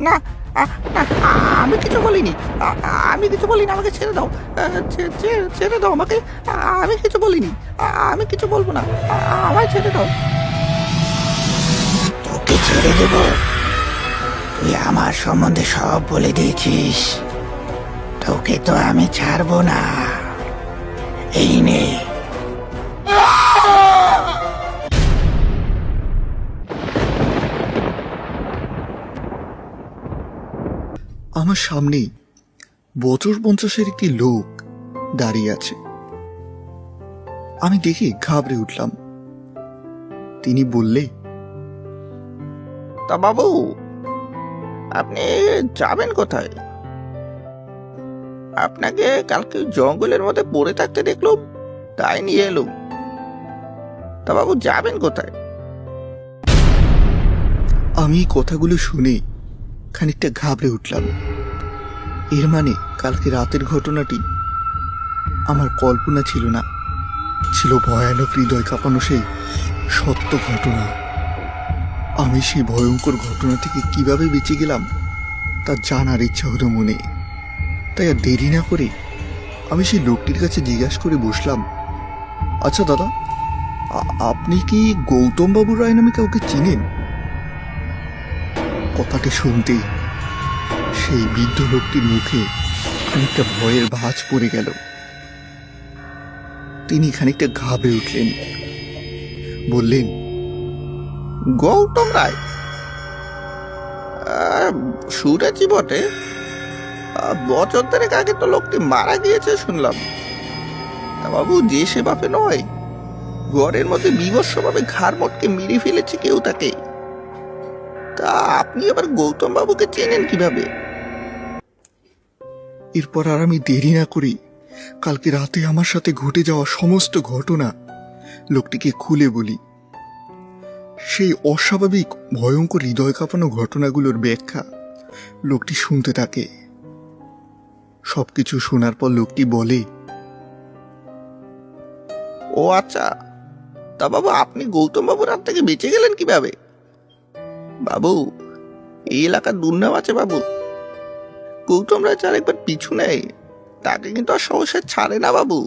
না, না, আমি কিছু বলিনি। আমি কিছু বলিনি, আমাকে ছেড়ে দাও। ছেড়ে দাও আমাকে। আমি কিছু বলিনি। আমি কিছু বলবো না। আমায় ছেড়ে দাও। তোকে ছেড়ে দেব? তুই আমার সম্বন্ধে সব বলে দিয়েছিস, তোকে তো আমি ছাড়বো না। এই নে। আমার সামনেই বছর 50-এর একটি লোক দাঁড়িয়ে আছে। আমি দেখে ঘাবড়ে উঠলাম। তিনি বললে, তা বাবু, আপনি যাবেন কোথায়? আপনাকে কালকে জঙ্গলের মধ্যে পড়ে থাকতে দেখলাম, তাই নিয়ে এলুম। তা বাবু, যাবেন কোথায়? আমি এই কথাগুলো শুনে খানিকটা ঘাবড়ে উঠলাম। এর মানে কালকে রাতের ঘটনাটি আমার কল্পনা ছিল না, ছিল ভয়ানক হৃদয় কাঁপানো সেই সত্য ঘটনা। আমি সেই ভয়ঙ্কর ঘটনা থেকে কিভাবে বেঁচে গেলাম তা জানার ইচ্ছা হলো মনে। তাই আর দেরি না করে আমি সেই লোকটির কাছে জিজ্ঞাসা করে বসলাম, আচ্ছা দাদা, আপনি কি গৌতম বাবু রায় নামে কাউকে চিনেন? কথাটি শুনতেই সেই বৃদ্ধ লোকটির মুখে খানিকটা ভয়ের ভাঁজ পড়ে গেল। তিনি খানিকটা ঘাবড়ে উঠলেন, বললেন, গৌতম রায়? শুনেছি বটে, বছর দেড়েক আগে তো লোকটি মারা গিয়েছে শুনলাম। তা বাবু, যে সে বাপে নয়, ঘরের মধ্যে বিভৎসভাবে ঘাড় মটকে মেরে ফেলেছে কেউ তাকে। তা আপনি আবার গৌতম বাবুকে চেনেন কিভাবে? এরপর আর আমি দেরি না করি কালকে রাতে আমার সাথে ঘটে যাওয়া সমস্ত ঘটনা লোকটিকে খুলে বলি। সেই অস্বাভাবিক ভয়ঙ্কর হৃদয় কাঁপানো ঘটনাগুলোর ব্যাখ্যা লোকটি শুনতে থাকে। সবকিছু শোনার পর লোকটি বলে, ও আচ্ছা, তা বাবু, আপনি গৌতম বাবুর হাত থেকে বেঁচে গেলেন কিভাবে? বাবু, এই এলাকার দুর্নাম আছে বাবু, গৌতম রায় যার একবার পিছু নেয় তাকে কিন্তু আর সহসা ছাড়ে না বাবু।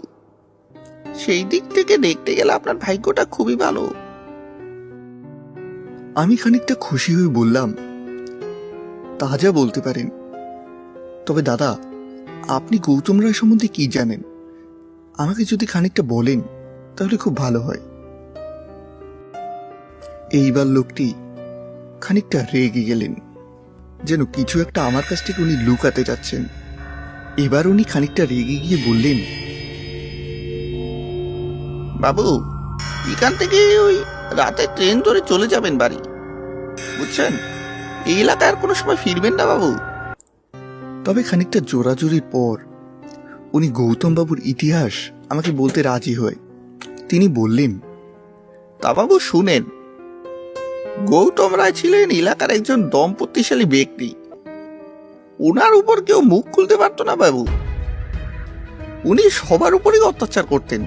সেই দিক থেকে দেখতে গেলে আপনার ভাগ্যটা খুবই ভালো। আমি খানিকটা খুশি হয়ে বললাম, তা যা বলতে পারেন। তবে দাদা, আপনি গৌতম রায় সম্বন্ধে কি জানেন? আমাকে যদি খানিকটা বলেন তাহলে খুব ভালো হয়। এইবার লোকটি খানিকটা রেগে গেলেন, যেন কিছু একটা আমার কাছ থেকে উনি লুকাতে যাচ্ছেন। এবার উনি খানিকটা রেগে গিয়ে বললেন, বাবু, এখান থেকে ওই রাতে ট্রেন ধরে চলে যাবেন বাড়ি, বুঝছেন? এই এলাকায় আর কোনো সময় ফিরবেন না বাবু। তবে খানিকটা জোরাজুরির পর উনি গৌতম বাবুর ইতিহাস আমাকে বলতে রাজি হয়। তিনি বললেন, তা বাবু শুনেন, গৌতম রায় ছিলেন এলাকার একজন দম্পতিশালী ব্যক্তি। উনার উপর কেউ মুখ খুলতে পারতো না বাবু। উনি সবার উপরই অত্যাচার করতেন,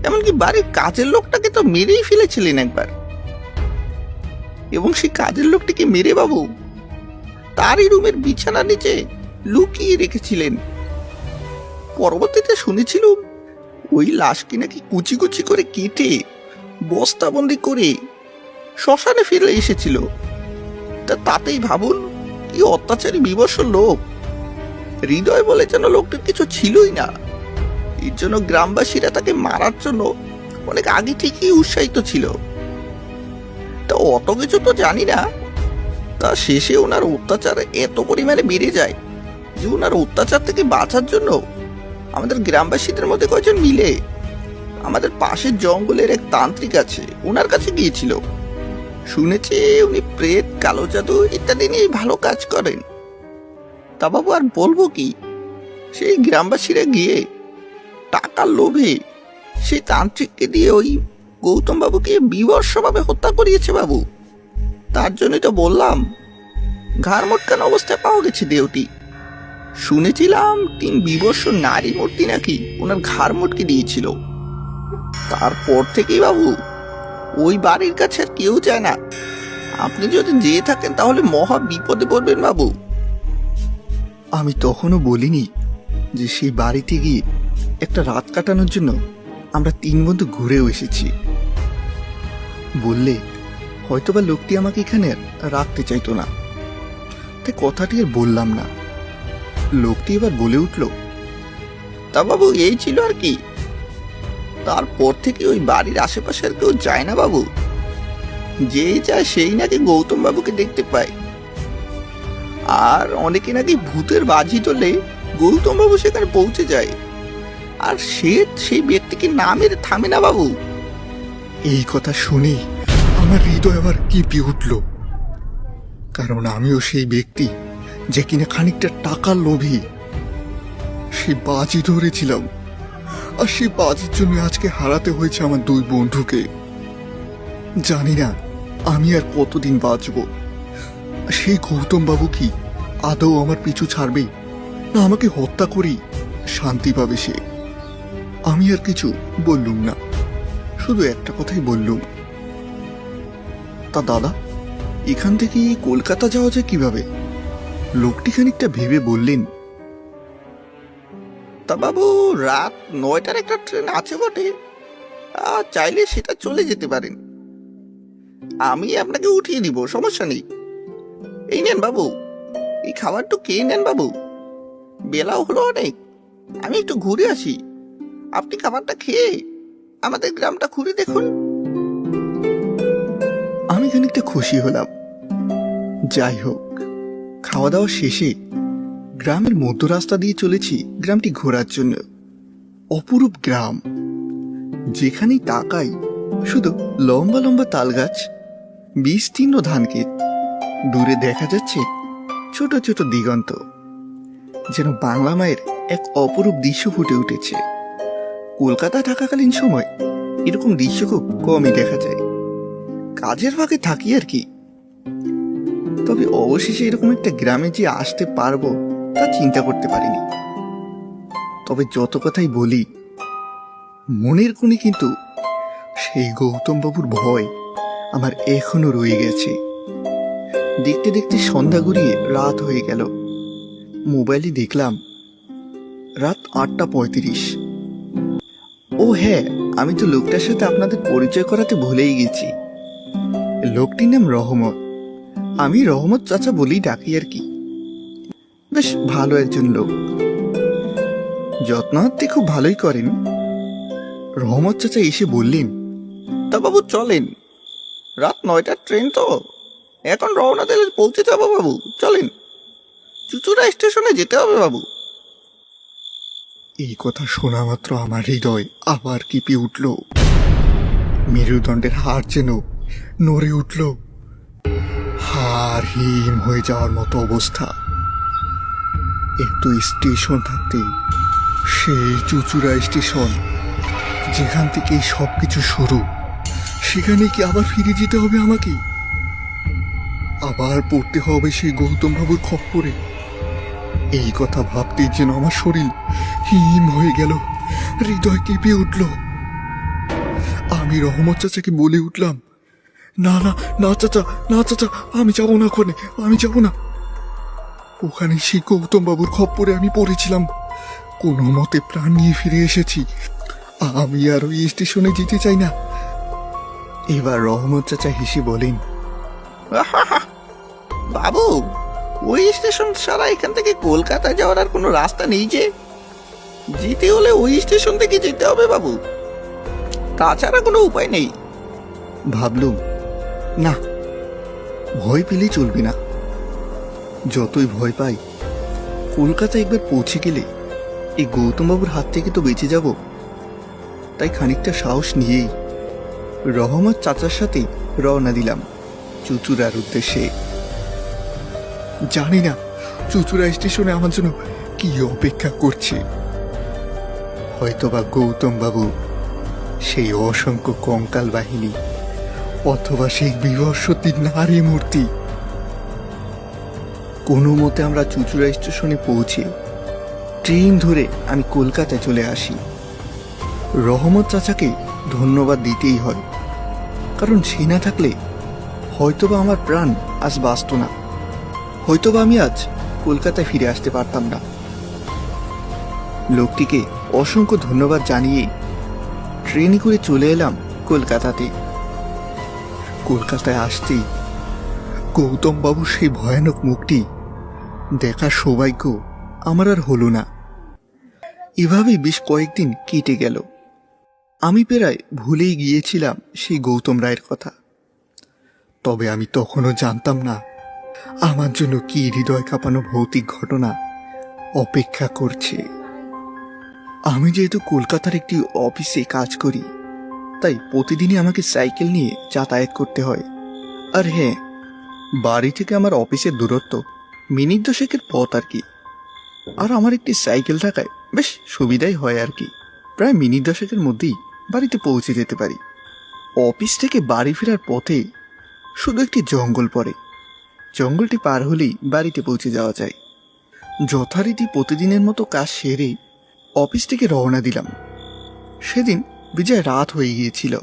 এমনকি বাড়ির কাজের লোকটাকে তো মেরেই ফেলেছিলেন একবার। এবং সেই কাজের লোকটিকে মেরে বাবু তারই রুমের বিছানার নিচে লুকিয়ে রেখেছিলেন। পরবর্তীতে শুনেছিলাম ওই লাশকে নাকি কুচি কুচি করে কেটে বস্তাবন্দি করে শ্মশানে ফিরে এসেছিল। তাতেই ভাবুন কি অত্যাচারী বিবর্ষ লোক। হৃদয় বলে যেন লোকটার কিছু ছিলই না। এর জন্য গ্রামবাসীরা তাকে মারার জন্য অনেক আগে থেকেই উৎসাহিত ছিল। তা অত কিছু তো জানি না, তা শেষে ওনার অত্যাচার এত পরিমাণে বেড়ে যায় যে ওনার অত্যাচার থেকে বাঁচার জন্য আমাদের গ্রামবাসীদের মধ্যে কয়েকজন মিলে আমাদের পাশের জঙ্গলের এক তান্ত্রিক আছে, ওনার কাছে গিয়েছিল। শুনেছি উনি প্রেত, কালো জাদু ইত্যাদি নিয়ে ভালো কাজ করেন। তা বাবু আর বলবো কি, সেই গ্রামবাসীরা গিয়ে টাকার লোভে সেই তান্ত্রিককে দিয়ে ওই গৌতম বাবুকে বীভৎসভাবে হত্যা করিয়েছে বাবু। তার জন্যই তো বললাম, ঘাড় মোটকানো অবস্থায় পাওয়া গেছে দেহটি। শুনেছিলাম 3 বীভৎস নারী মূর্তি নাকি ওনার ঘাড় মোটকে দিয়েছিল। তারপর থেকেই বাবু ওই বাড়ির কাছে আর কেউ যায় না। আপনি যদি যেয়ে থাকেন তাহলে মহা বিপদে পড়বেন বাবু। আমি তখনও বলিনি যে সেই বাড়িতে গিয়ে একটা রাত কাটানোর জন্য আমরা 3 বন্ধু ঘুরেও এসেছি। বললে হয়তোবা লোকটি আমাকে এখানে আর রাখতে চাইতো না, তাই কথাটি আর বললাম না। লোকটি এবার বলে উঠল, তা বাবু এই ছিল আর কি, তারপর থেকে ওই বাড়ির আশেপাশে আর কেউ যায় না বাবু। যেই যায় সেই নাকি গৌতম বাবুকে দেখতে পায়, আর অনেকে নাকি ভূতের বাজি তোলে গৌতম বাবু সেখানে পৌঁছে যায়, আর সেই ব্যক্তিকে না মেরে থামে না বাবু। এই কথা শুনে আমার হৃদয় আবার কেঁপে উঠল, কারণ আমিও সেই ব্যক্তি যে কিনা খানিকটা টাকার লোভী। সেই বাজি ধরেছিলাম, আর সেই বাজির জন্য আজকে হারাতে হয়েছে আমার 2 বন্ধুকে। জানি না আমি আর কতদিন বাঁচব। সেই গৌতম বাবু কি আদৌ আমার পিছু ছাড়বে, না আমাকে হত্যা করেই শান্তি পাবে সে? আমি আর কিছু বললুম না, শুধু একটা কথাই বললুম, তা দাদা, এখান থেকে কলকাতা যাওয়া যায় কিভাবে? লোকটি খানিকটা ভেবে বললেন, তা বাবু রাত 9টার একটা ট্রেন আছে বটে, আর চাইলে সেটা চলে যেতে পারেন। আমি আপনাকে উঠিয়ে দিব, সমস্যা নেই। এই নেন বাবু, এই খাবারটা খেয়ে নেন বাবু, বেলাও হলো অনেক। আমি একটু ঘুরে আসি, আপনি খাবারটা খেয়ে আমাদের গ্রামটা ঘুরে দেখুন। আমি খানিকটা খুশি হলাম। যাই হোক, খাওয়া দাওয়া শেষে গ্রামের মধ্য রাস্তা দিয়ে চলেছি গ্রামটি ঘোরার জন্য। অপরূপ গ্রাম, যেখানেই তাকাই শুধু লম্বা লম্বা তাল গাছ, বিস্তীর্ণ ধানক্ষেত, দূরে দেখা যাচ্ছে ছোট ছোট দিগন্ত। যেন বাংলা মায়ের এক অপরূপ দৃশ্য ফুটে উঠেছে। কলকাতা থাকাকালীন সময় এরকম দৃশ্য খুব কমই দেখা যায়, কাজের ফাঁকে থাকি আর কি। তবে অবশেষে এরকম একটা গ্রামে যে আসতে পারবো তা চিন্তা করতে পারিনি। তবে যত কথাই বলি, মনের কোণে কিন্তু সেই গৌতম বাবুর ভয় আমার এখনো রয়ে গেছে। দেখতে দেখতে সন্ধ্যা গড়িয়ে রাত হয়ে গেল। মোবাইলে দেখলাম রাত 8:35। ও হ্যাঁ, আমি তো লোকটার সাথে আপনাদের পরিচয় করাতে ভুলেই গেছি। লোকটির নাম রহমত। আমি রহমত চাচা বলেই ডাকি আর কি। বেশ ভালো একজন লোক, যত্নার্থে খুব ভালোই করেন। রহমত চাচা এসে বললেন, তা বাবু চলেন, রাত 9টার ট্রেন তো, এখন রওনা দিলে পৌঁছে যাবো বাবু। চলেন, চুচুড়া স্টেশনে যেতে হবে বাবু। এই কথা শোনা মাত্র আমার হৃদয় আবার কেঁপে উঠল। মেরুদণ্ডের হাড় যেন নড়ে উঠল। হাড় হিম হয়ে যাওয়ার মতো অবস্থা। এত স্টেশন থাকতে সেই চুচুড়া স্টেশন, যেখান থেকে সব কিছু শুরু, সেখানে কি আবার ফিরে যেতে হবে আমাকে? আবার পড়তে হবে সেই গৌতম বাবুর খপ্পরে? এই কথা ভাবতেই যেন আমার শরীর হিম হয়ে গেল, হৃদয় কেঁপে উঠল। আমি রহমত চাচাকে বলে উঠলাম, না না না চাচা, না চাচা, আমি যাব না ওখানে, আমি যাব না। ওখানে সেই গৌতম বাবুর খপ্পরে আমি পড়েছিলাম, কোনো মতে প্রাণ নিয়ে ফিরে এসেছি। আমি আর ওই স্টেশনে যেতে চাই না। এবার রহমত চাচা হেসে বলেন, আহাহা, বাবু ওই স্টেশন ছাড়া এখান থেকে কলকাতা যাওয়ার আর কোনো রাস্তা নেই যে। যেতে হলে ওই স্টেশন থেকে যেতে হবে বাবু, তাছাড়া কোনো উপায় নেই। ভাবলুম না, ভয় পেলেই চলবে না। যতই ভয় পাই, কলকাতা একবার পৌঁছে গেলে এই গৌতমবাবুর হাত থেকে তো বেঁচে যাব। তাই খানিকটা সাহস নিয়েই রহমত চাচার সাথে রওনা দিলাম চুচুড়ার উদ্দেশ্যে। জানি না চুচুড়া স্টেশনে আমার জন্য কি অপেক্ষা করছে। হয়তোবা গৌতম বাবু, সেই অসংখ্য কঙ্কাল বাহিনী, অথবা সেই বিভৎসতির নারী মূর্তি। কোনো মতে আমরা চুচুড়া স্টেশনে পৌঁছে ট্রেন ধরে আমি কলকাতায় চলে আসি। রহমত চাচাকে ধন্যবাদ দিতেই হয়, কারণ সে না থাকলে হয়তোবা আমার প্রাণ আজ বাঁচত না, হয়তোবা আমি আজ কলকাতায় ফিরে আসতে পারতাম না। লোকটিকে অসংখ্য ধন্যবাদ জানিয়ে ট্রেনে করে চলে এলাম কলকাতাতে। কলকাতায় আসতেই গৌতম বাবুর সেই ভয়ানক মুখটি দেখার সৌভাগ্য আমার আর হলো না। এভাবেই বেশ কয়েকদিন কেটে গেল। আমি প্রায় ভুলেই গিয়েছিলাম সেই গৌতম রায়ের কথা। তবে আমি তখনও জানতাম না আমার জন্য কি হৃদয় কাঁপানো ভৌতিক ঘটনা অপেক্ষা করছে। আমি যেহেতু কলকাতার একটি অফিসে কাজ করি, তাই প্রতিদিনই আমাকে সাইকেল নিয়ে যাতায়াত করতে হয়। আর হ্যাঁ, বাড়ি থেকে আমার অফিসের দূরত্ব মিনিট 10 পথ আর কি। আর আমার একটি সাইকেল থাকায় বেশ সুবিধাই হয় আর কি। প্রায় মিনিট 10 মধ্যেই বাড়িতে পৌঁছে যেতে পারি। অফিস থেকে বাড়ি ফেরার পথে শুধু একটি জঙ্গল পড়ে। জঙ্গলটি পার হলেই বাড়িতে পৌঁছে যাওয়া যায়। যথারীতি প্রতিদিনের মতো কাজ সেরে অফিস থেকে রওনা দিলাম। সেদিন বিজয় রাত হয়ে গিয়েছিল,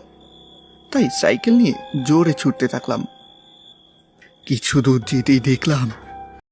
তাই সাইকেল নিয়ে জোরে ছুটতে থাকলাম। কিছু দূর যেতেই দেখলাম